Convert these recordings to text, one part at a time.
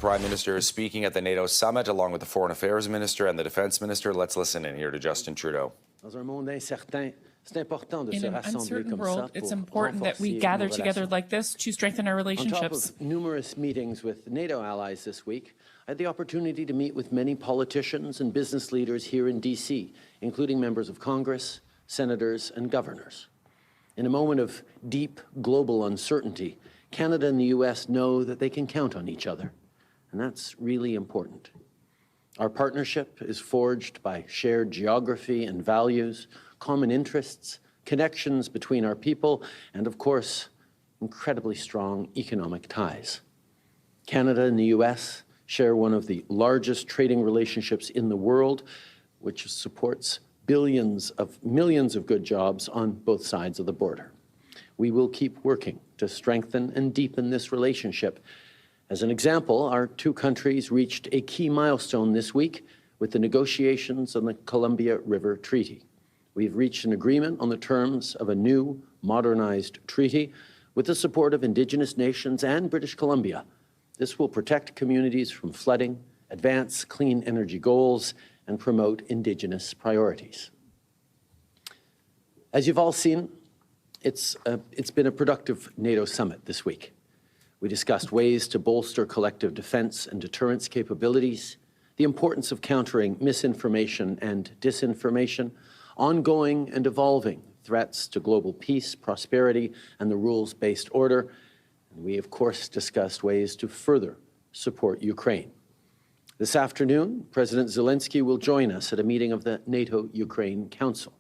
Prime Minister is speaking at the NATO summit along with the Foreign Affairs Minister and the Defense Minister. Let's listen in here to Justin Trudeau. In an uncertain world, it's important that we gather together like this to strengthen our relationships. On top of numerous meetings with NATO allies this week, I had the opportunity to meet with many politicians and business leaders here in D.C., including members of Congress, senators, and governors. In a moment of deep global uncertainty, Canada and the U.S. know that they can count on each other, and that's really important. Our partnership is forged by shared geography and values, common interests, connections between our people, and of course, incredibly strong economic ties. Canada and the U.S. share one of the largest trading relationships in the world, which supports millions of good jobs on both sides of the border. We will keep working to strengthen and deepen this relationship. As an example, our two countries reached a key milestone this week with the negotiations on the Colombia River Treaty. We've reached an agreement on the terms of a new, modernized treaty with the support of Indigenous nations and British Columbia. This will protect communities from flooding, advance clean energy goals, and promote Indigenous priorities. As you've all seen, it's been a productive NATO summit this week. We discussed ways to bolster collective defense and deterrence capabilities, the importance of countering misinformation and disinformation, ongoing and evolving threats to global peace, prosperity, and the rules-based order. And we, of course, discussed ways to further support Ukraine. This afternoon, President Zelensky will join us at a meeting of the NATO-Ukraine Council.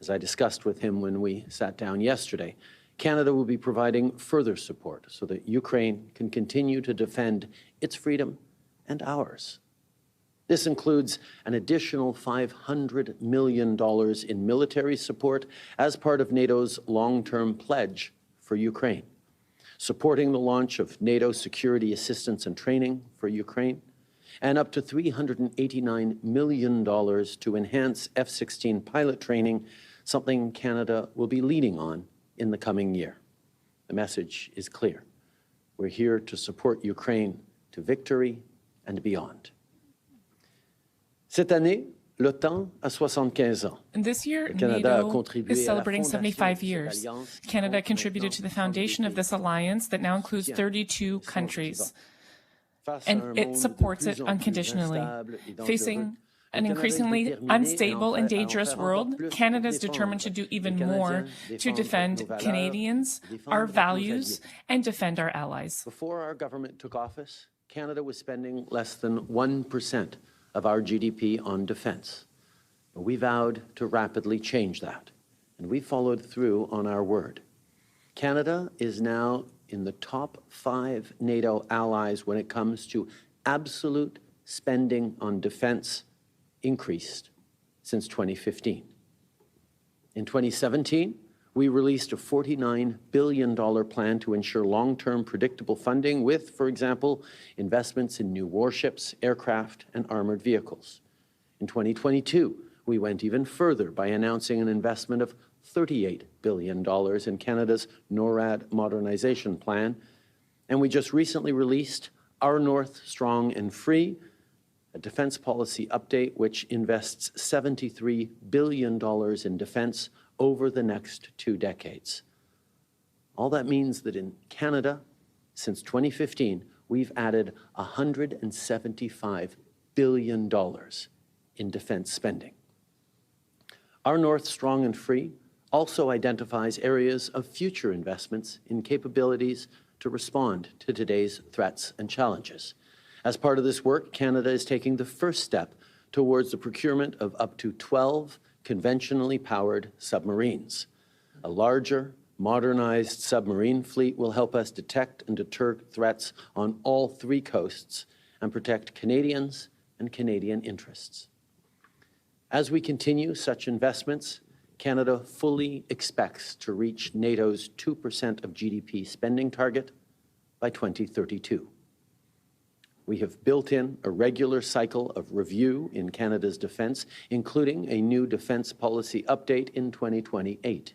As I discussed with him when we sat down yesterday, Canada will be providing further support so that Ukraine can continue to defend its freedom and ours. This includes an additional $500 million in military support as part of NATO's long-term pledge for Ukraine, supporting the launch of NATO security assistance and training for Ukraine, and up to $389 million to enhance F-16 pilot training, something Canada will be leading on in the coming year. The message is clear. We're here to support Ukraine to victory and beyond. Cette année, l'OTAN a 75 ans. And this year, NATO is celebrating 75 years. Canada contributed to the foundation of this alliance that now includes 32 countries. And it supports it unconditionally. Facing an increasingly unstable and dangerous world, Canada is determined to do even more to defend Canadians, our values, and defend our allies. Before our government took office, Canada was spending less than 1% of our GDP on defense. But we vowed to rapidly change that, and we followed through on our word. Canada is now in the top 5 NATO allies when it comes to absolute spending on defense, increased since 2015. In 2017, we released a $49 billion plan to ensure long-term predictable funding with, for example, investments in new warships, aircraft, and armored vehicles. In 2022, we went even further by announcing an investment of $38 billion in Canada's NORAD modernization plan, and we just recently released Our North Strong and Free, a defense policy update which invests $73 billion in defense over the next 2 decades. All that means that in Canada, since 2015, we've added $175 billion in defense spending. Our North Strong and Free also identifies areas of future investments in capabilities to respond to today's threats and challenges. As part of this work, Canada is taking the first step towards the procurement of up to 12 conventionally powered submarines. A larger, modernized submarine fleet will help us detect and deter threats on all 3 coasts and protect Canadians and Canadian interests. As we continue such investments, Canada fully expects to reach NATO's 2% of GDP spending target by 2032. We have built in a regular cycle of review in Canada's defense, including a new defense policy update in 2028.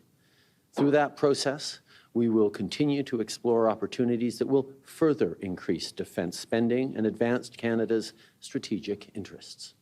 Through that process, we will continue to explore opportunities that will further increase defense spending and advance Canada's strategic interests.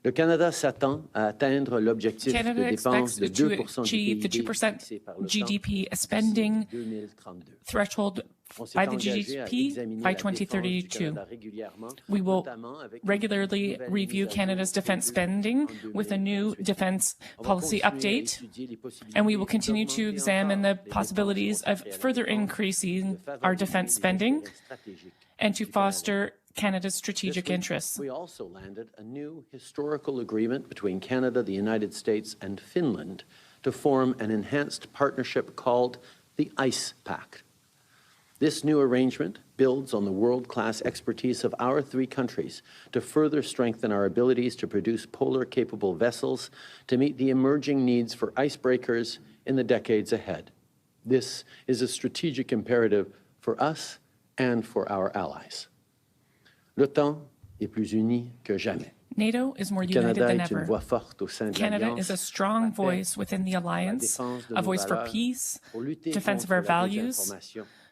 Le Canada s'attend à atteindre l'objectif de Canada dépenses expects de to 2% achieve the du 2% PIB fixé par l'OTAN GDP spending d'ici 2032. threshold On s'est by the engagé à GDP examiner by la défense du 2032. Canada régulièrement, We will notamment avec une regularly nouvelle review mise à Canada's jour defense prévue spending en with a new 2028. defense On va policy continuer à update, étudier les possibilités and we will continue to d'augmenter examine encore the les possibilities dépenses of consacrées à la further défense, increasing de favoriser our defense les spending intérêts stratégiques and to du Canada. foster Canada's strategic This week, interests. we also landed a new historical agreement between Canada, the United States, and Finland to form an enhanced partnership called the ICE Pact. This new arrangement builds on the world-class expertise of our three countries to further strengthen our abilities to produce polar-capable vessels to meet the emerging needs for icebreakers in the decades ahead. This is a strategic imperative for us and for our allies. L'OTAN est plus unie que jamais. NATO is more united Canada than est une ever. voix forte au sein de Canada l'Alliance is a strong voice within the alliance, a voice for peace, defense of our values,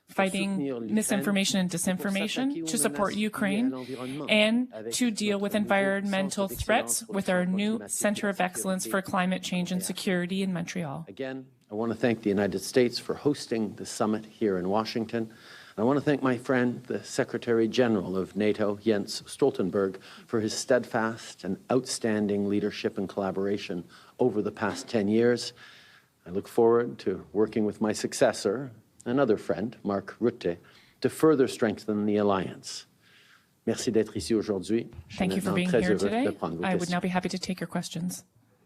fighting misinformation and disinformation, to support Ukraine, and to deal with environmental threats with our new Center of Excellence for Climate Change and Security in Montreal. Again, I want to thank the United States for hosting the summit here in Washington. I want to thank my friend, the Secretary General of NATO, Jens Stoltenberg, for his steadfast and outstanding leadership and collaboration over the past 10 years. I look forward to working with my successor, another friend, Mark Rutte, to further strengthen the alliance. Merci d'être ici aujourd'hui. Thank you for being here today. I would now be happy to take your questions.